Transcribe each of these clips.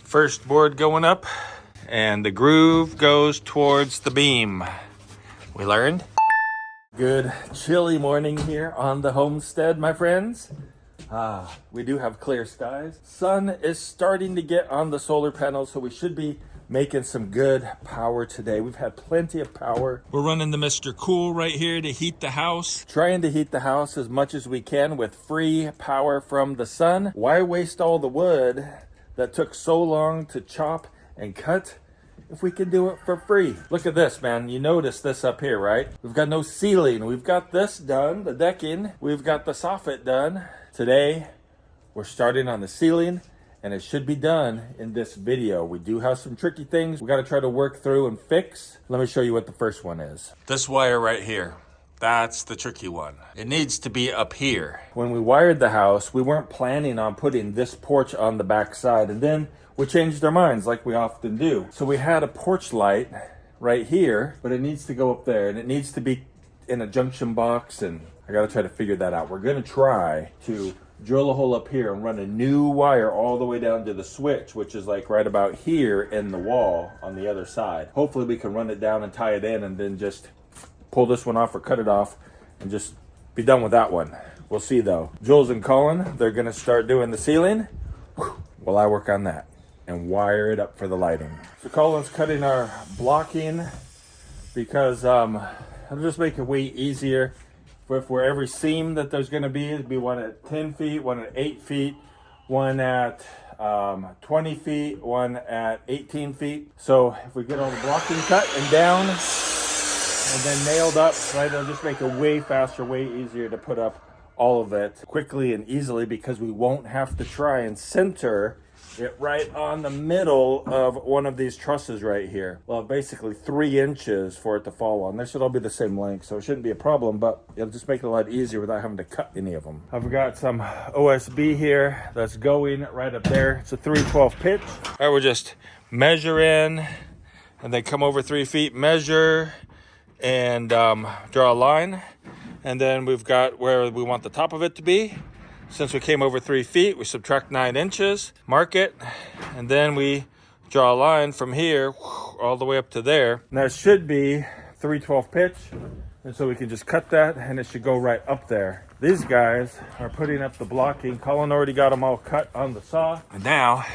First board going up, and the groove goes towards the beam. We learned. Good chilly morning here on the homestead, my friends. We do have clear skies. Sun is starting to get on the solar panels, so we should be making some good power today. We've had plenty of power. We're running the Mr. Cool right here to heat the house. Trying to heat the house as much as we can with free power from the sun. Why waste all the wood that took so long to chop and cut if we can do it for free? Look at this, man. You notice this up here, right? We've got no ceiling. We've got this done, the decking. We've got the soffit done. Today, we're starting on the ceiling, and it should be done in this video. We do have some tricky things we got to try to work through and fix. Let me show you what the first one is. This wire right here. That's the tricky one. It needs to be up here. When we wired the house, we weren't planning on putting this porch on the back side, and then we changed our minds like we often do. So we had a porch light right here, but it needs to go up there, and it needs to be in a junction box, and I gotta try to figure that out. We're gonna try to drill a hole up here and run a new wire all the way down to the switch, which is like right about here in the wall on the other side. Hopefully we can run it down and tie it in, and then just pull this one off or cut it off and just be done with that one. We'll see though. Jules and Colin, they're gonna start doing the ceiling while I work on that and wire it up for the lighting. So Colin's cutting our blocking because I'll just make it way easier for every seam that there's gonna be. It'd be one at 10 feet, one at 8 feet, one at 20 feet, one at 18 feet. So if we get all the blocking cut and down and then nailed up, right, it'll just make it way faster, way easier to put up all of it quickly and easily, because we won't have to try and center it right on the middle of one of these trusses right here. Well, basically 3 inches for it to fall on. They should all be the same length, so it shouldn't be a problem, but it'll just make it a lot easier without having to cut any of them. I've got some OSB here that's going right up there. It's a 3/12 pitch. All right, we're just measuring and then come over 3 feet, measure, and draw a line. And then we've got where we want the top of it to be. Since we came over 3 feet, we subtract 9 inches, mark it, and then we draw a line from here all the way up to there. And that should be 3/12 pitch, and so we can just cut that, and it should go right up there. These guys are putting up the blocking. Colin already got them all cut on the saw, and now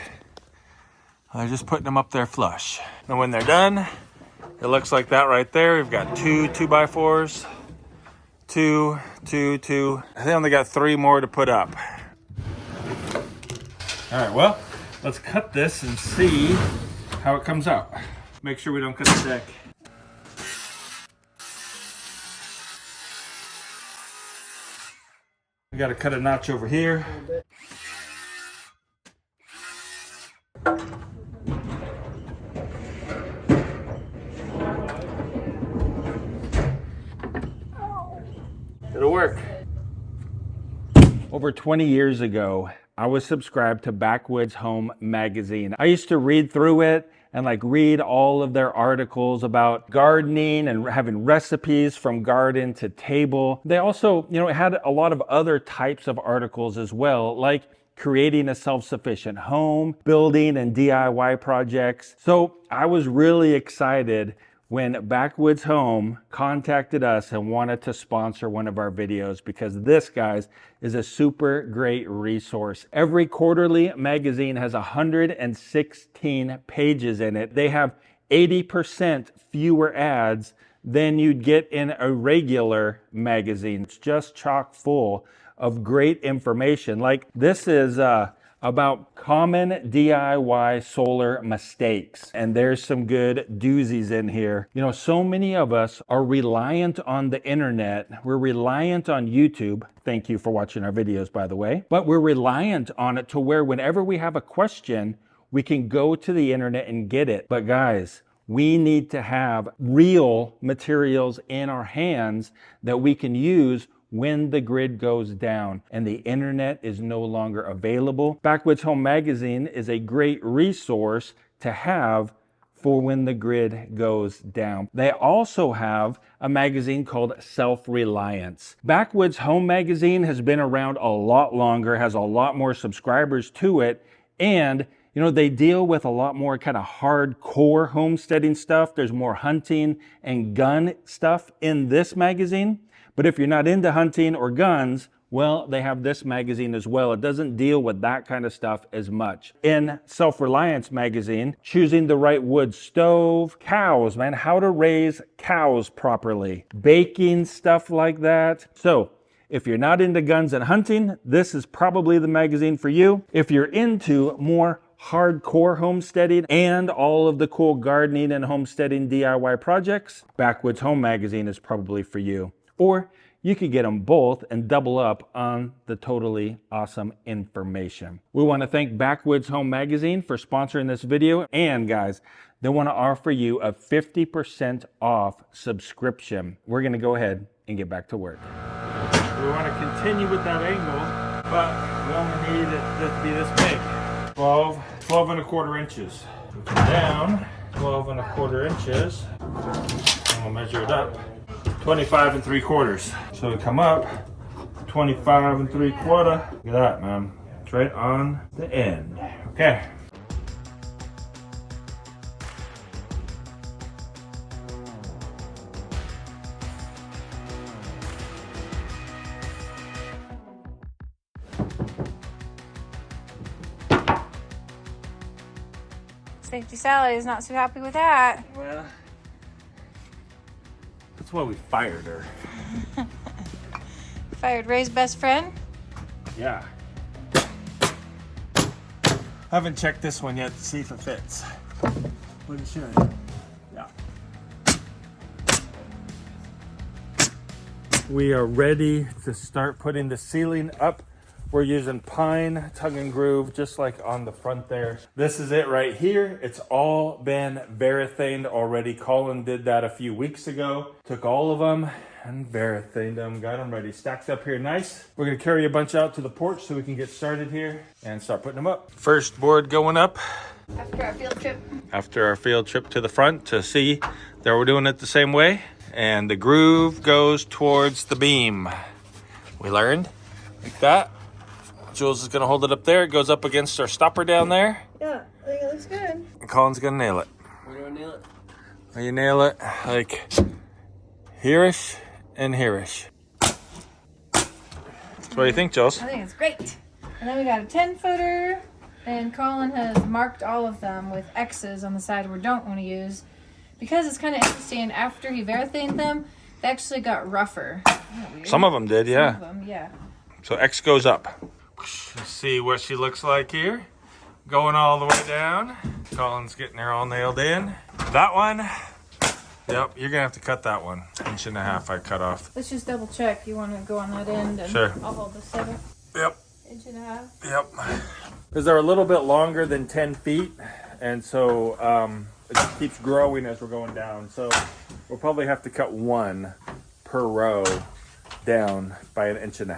they're just putting them up there flush. And when they're done, it looks like that right there. We've got 2 2x4s. 2, 2, 2. I only got 3 more to put up. All right, well, let's cut this and see how it comes out. Make sure we don't cut the deck. We got to cut a notch over here. It'll work. Over 20 years ago, I was subscribed to Backwoods Home magazine. I used to read through it and read all of their articles about gardening and having recipes from garden to table. They also, it had a lot of other types of articles as well, like creating a self-sufficient home, building and DIY projects. So I was really excited when Backwoods Home contacted us and wanted to sponsor one of our videos, because this, guys, is a super great resource. Every quarterly magazine has 116 pages in it. They have 80% fewer ads than you'd get in a regular magazine. It's just chock full of great information. Like this is about common DIY solar mistakes. And there's some good doozies in here. So many of us are reliant on the internet. We're reliant on YouTube. Thank you for watching our videos, by the way. But we're reliant on it to where whenever we have a question, we can go to the internet and get it. But guys, we need to have real materials in our hands that we can use when the grid goes down and the internet is no longer available. Backwoods Home Magazine is a great resource to have for when the grid goes down. They also have a magazine called Self-Reliance. Backwoods Home Magazine has been around a lot longer, has a lot more subscribers to it, and You know, they deal with a lot more kind of hardcore homesteading stuff. There's more hunting and gun stuff in this magazine. But if you're not into hunting or guns, well, they have this magazine as well. It doesn't deal with that kind of stuff as much. In Self-Reliance magazine, choosing the right wood stove, cows, man, how to raise cows properly, baking, stuff like that. So if you're not into guns and hunting, this is probably the magazine for you. If you're into more hardcore homesteading and all of the cool gardening and homesteading DIY projects, Backwoods Home Magazine is probably for you. Or you could get them both and double up on the totally awesome information. We want to thank Backwoods Home Magazine for sponsoring this video. And guys, they want to offer you a 50% off subscription. We're going to go ahead and get back to work. We want to continue with that angle, but we only need it to be this big. 12 1/4 inches. Down 12 1/4 inches. And we'll measure it up. 25 3/4. So we come up 25 3/4. Look at that, man. It's right on the end. Okay. Safety Sally is not so happy with that. Well, that's why we fired her. Fired Ray's best friend? Yeah. Haven't checked this one yet to see if it fits. But it should. Yeah. We are ready to start putting the ceiling up. We're using pine, tongue and groove, just like on the front there. This is it right here. It's all been varathaned already. Colin did that a few weeks ago. Took all of them and varathaned them, got them ready, stacked up here nice. We're gonna carry a bunch out to the porch so we can get started here and start putting them up. First board going up. After our field trip. After our field trip to the front to see that we're doing it the same way. And the groove goes towards the beam. We learned, like that. Jules is going to hold it up there. It goes up against our stopper down there. Yeah, I think it looks good. And Colin's going to nail it. We're going to nail it. You nail it like here-ish and here-ish. So what do you think, Jules? I think it's great. And then we got a 10-footer. And Colin has marked all of them with X's on the side we don't want to use. Because it's kind of interesting, after he varathaned them, they actually got rougher. Some of them did, yeah. Some of them, yeah. So X goes up. Let's see what she looks like here. Going all the way down. Colin's getting her all nailed in. That one, yep, you're gonna have to cut that one. 1.5 inches I cut off. Let's just double check. You want to go on that end? And Sure. I'll hold this other. Yep. 1.5 inches. Yep. Because they're a little bit longer than 10 feet. And so it just keeps growing as we're going down. So we'll probably have to cut one per row down by 1.5 inches.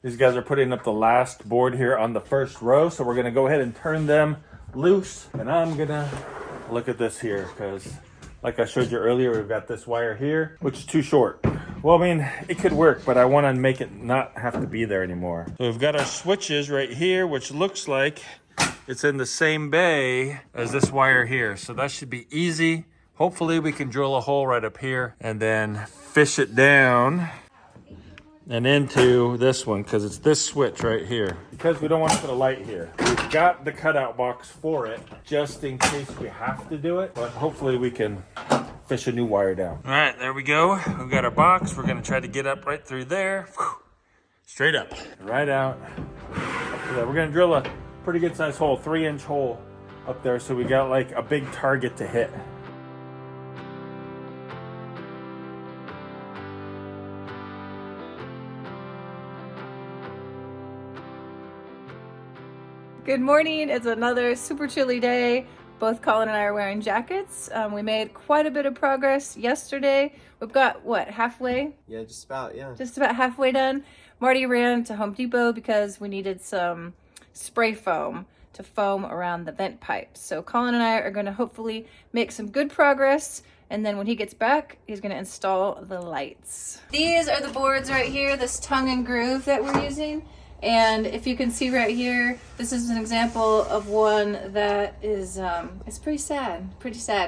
These guys are putting up the last board here on the first row, so we're gonna go ahead and turn them loose. And I'm gonna look at this here, because like I showed you earlier, we've got this wire here, which is too short. Well, I mean, it could work, but I wanna make it not have to be there anymore. So we've got our switches right here, which looks like it's in the same bay as this wire here. So that should be easy. Hopefully we can drill a hole right up here and then fish it down and into this one, because it's this switch right here. Because we don't want to put a light here. We've got the cutout box for it, just in case we have to do it, but hopefully we can fish a new wire down. All right, there we go. We've got our box. We're gonna try to get up right through there. Straight up, right out. We're gonna drill a pretty good sized hole, 3-inch hole up there, so we got like a big target to hit. Good morning. It's another super chilly day. Both Colin and I are wearing jackets. We made quite a bit of progress yesterday. We've got, what, halfway? Yeah, just about, yeah. Just about halfway done. Marty ran to Home Depot because we needed some spray foam to foam around the vent pipes. So Colin and I are going to hopefully make some good progress. And then when he gets back, he's going to install the lights. These are the boards right here, this tongue and groove that we're using. And if you can see right here, this is an example of one that is, it's pretty sad,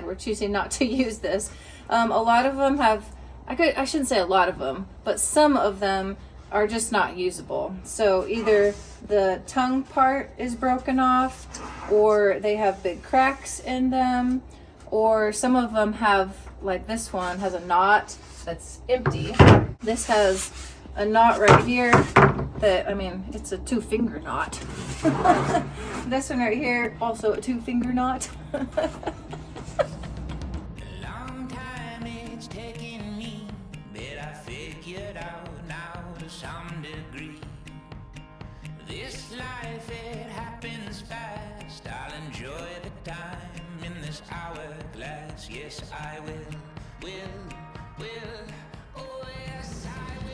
We're choosing not to use this. A lot of them have, I shouldn't say a lot of them, but some of them are just not usable. So either the tongue part is broken off, or they have big cracks in them, or some of them have, like this one has a knot that's empty. This has a knot right here that, I mean, it's a 2-finger knot. This one right here, also a 2-finger knot. Long time it's taken me, but I figured out now to some degree. This life, it happens fast. I'll enjoy the time in this hourglass. Yes, I will. Oh, yes, I will.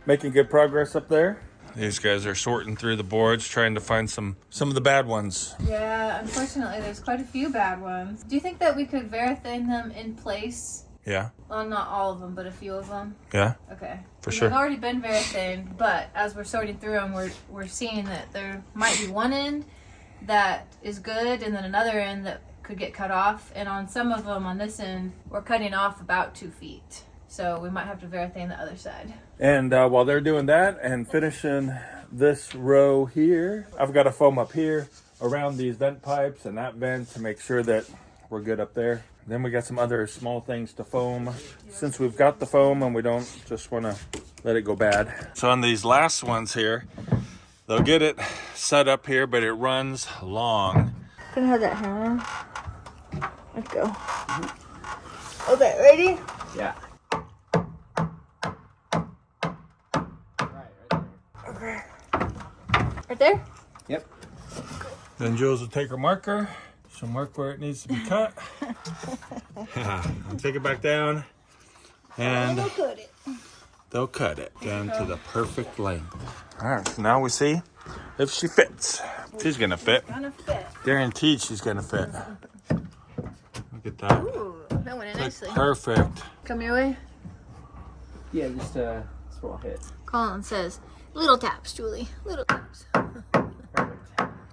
Making good progress up there. These guys are sorting through the boards, trying to find some of the bad ones. Yeah, unfortunately, there's quite a few bad ones. Do you think that we could verify them in place? Yeah. Well, not all of them, but a few of them. Yeah. Okay. For sure. They've already been verified, but as we're sorting through them, we're seeing that there might be one end that is good, and then another end that could get cut off. And on some of them, on this end, we're cutting off about 2 feet. So we might have to verify on the other side. And while they're doing that and finishing this row here, I've got a foam up here around these vent pipes and that vent to make sure that we're good up there. Then we got some other small things to foam since we've got the foam and we don't just want to let it go bad. So on these last ones here, they'll get it set up here, but it runs long. Can I have that hammer? Let's go. Okay, ready? Yeah. Right there? Yep. Then Jules will take her marker. She'll mark where it needs to be cut. Take it back down. And they'll cut it down to the perfect length. All right, so now we see if she fits. She's gonna fit. Guaranteed she's gonna fit. Look at that. Ooh, that went in nicely. Perfect. Come your way. Yeah, just a small hit. Colin says, little taps, Julie, little taps.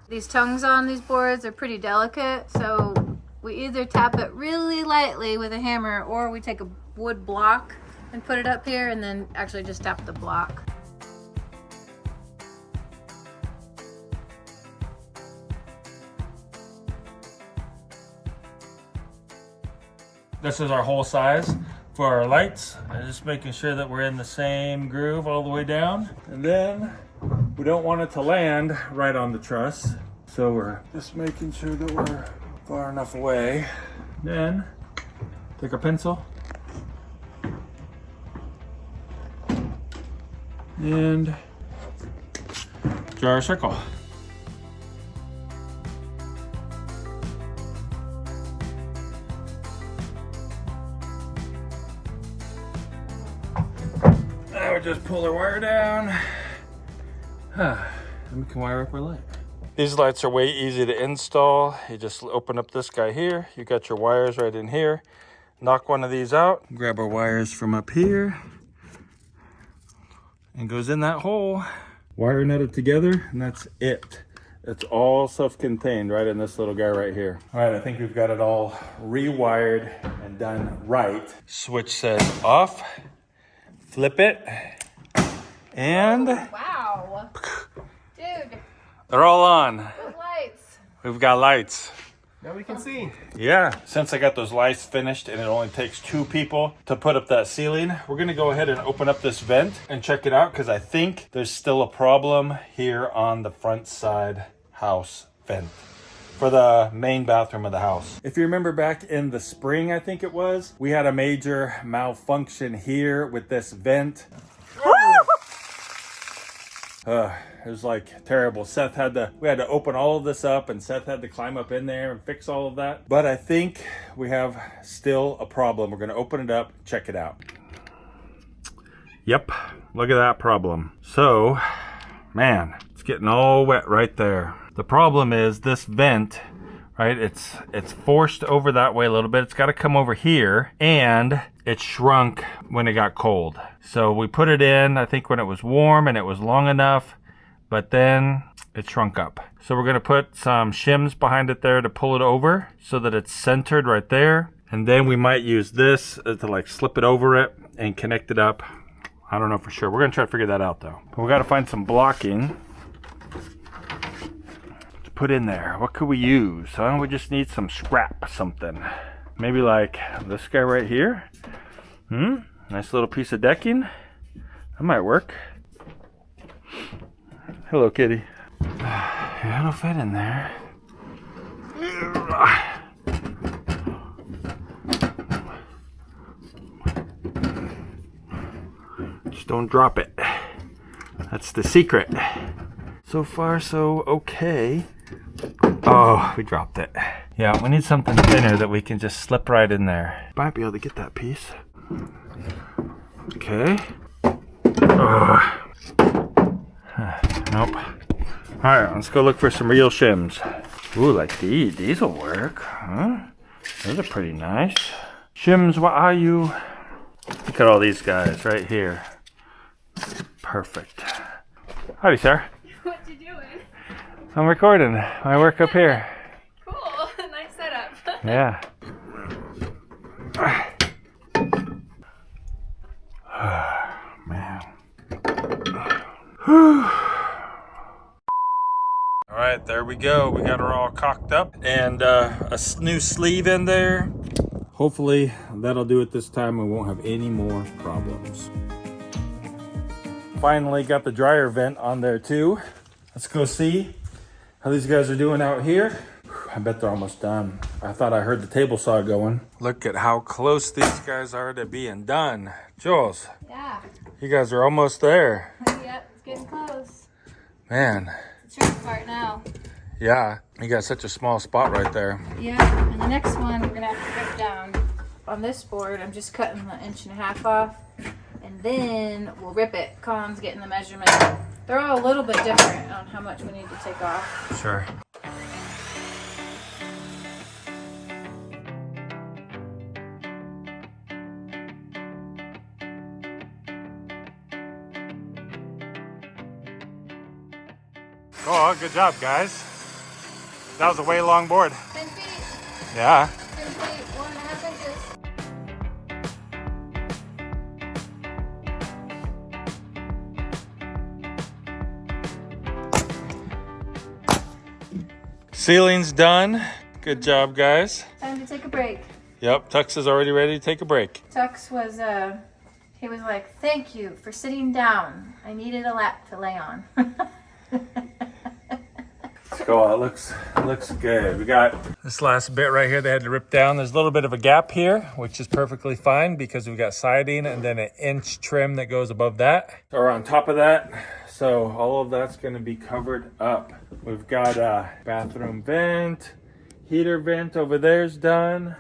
These tongues on these boards are pretty delicate, so we either tap it really lightly with a hammer, or we take a wood block and put it up here and then actually just tap the block. This is our hole size for our lights. And just making sure that we're in the same groove all the way down. And then we don't want it to land right on the truss. So we're just making sure that we're far enough away. Then take our pencil and draw our circle. Now we just pull our wire down. And we can wire up our light. These lights are way easy to install. You just open up this guy here. You got your wires right in here. Knock one of these out. Grab our wires from up here. And goes in that hole. Wire nut it together, and that's it. It's all self-contained right in this little guy right here. All right, I think we've got it all rewired and done right. Switch says off. Flip it. And Wow. Dude, they're all on. those lights. We've got lights. Now we can see. Yeah, since I got those lights finished and it only takes 2 people to put up that ceiling, we're gonna go ahead and open up this vent and check it out because I think there's still a problem here on the front side house vent for the main bathroom of the house. If you remember back in the spring, I think it was, we had a major malfunction here with this vent. It was like terrible. We had to open all of this up and Seth had to climb up in there and fix all of that. But I think we have still a problem. We're gonna open it up, check it out. Yep, look at that problem. So, man, it's getting all wet right there. The problem is this vent, right? It's forced over that way a little bit. It's gotta come over here and it shrunk when it got cold. So we put it in, I think when it was warm and it was long enough, but then it shrunk up. So we're gonna put some shims behind it there to pull it over so that it's centered right there. And then we might use this to like slip it over it and connect it up. I don't know for sure. We're gonna try to figure that out though. But we gotta find some blocking to put in there. What could we use? Huh? We just need some scrap, something. Maybe like this guy right here. Nice little piece of decking. That might work. Hello, kitty. Yeah, it'll fit in there. Just don't drop it. That's the secret. So far, so okay. Oh, we dropped it. Yeah, we need something thinner that we can just slip right in there. Might be able to get that piece. Okay. Nope. Alright, let's go look for some real shims. Ooh, like these. These will work. Huh? Those are pretty nice. Shims, what are you? Look at all these guys right here. Perfect. Howdy, sir. What you doing? I'm recording my work up here. Cool. Nice setup. Yeah. Man. All right, there we go. We got her all cocked up and a new sleeve in there. Hopefully that'll do it this time. We won't have any more problems. Finally got the dryer vent on there too. Let's go see how these guys are doing out here. I bet they're almost done. I thought I heard the table saw going. Look at how close these guys are to being done. Jules, Yeah. you guys are almost there. Yep, it's getting close. Man, It's the tricky part now. yeah, you got such a small spot right there. Yeah, and the next one we're gonna have to rip down. On this board, I'm just cutting the 1.5 inches off, and then we'll rip it. Colin's getting the measurement. They're all a little bit different on how much we need to take off. Sure. Oh, good job, guys. That was a way long board. 10 feet. Yeah. 10 feet, 1.5 inches. Ceiling's done. Good job, guys. Time to take a break. Yep, Tux is already ready to take a break. Tux was, he was like, thank you for sitting down. I needed a lap to lay on. Let's go. It looks good. We got this last bit right here they had to rip down. There's a little bit of a gap here, which is perfectly fine because we got siding and then an inch trim that goes above that or on top of that. So all of that's going to be covered up. We've got a bathroom vent, heater vent over there's done.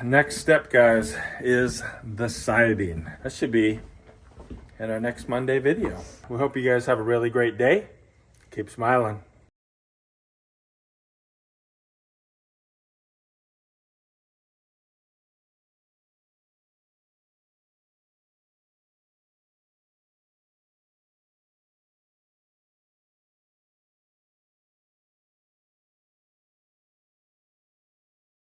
Next step, guys, is the siding. That should be in our next Monday video. We hope you guys have a really great day. Keep smiling.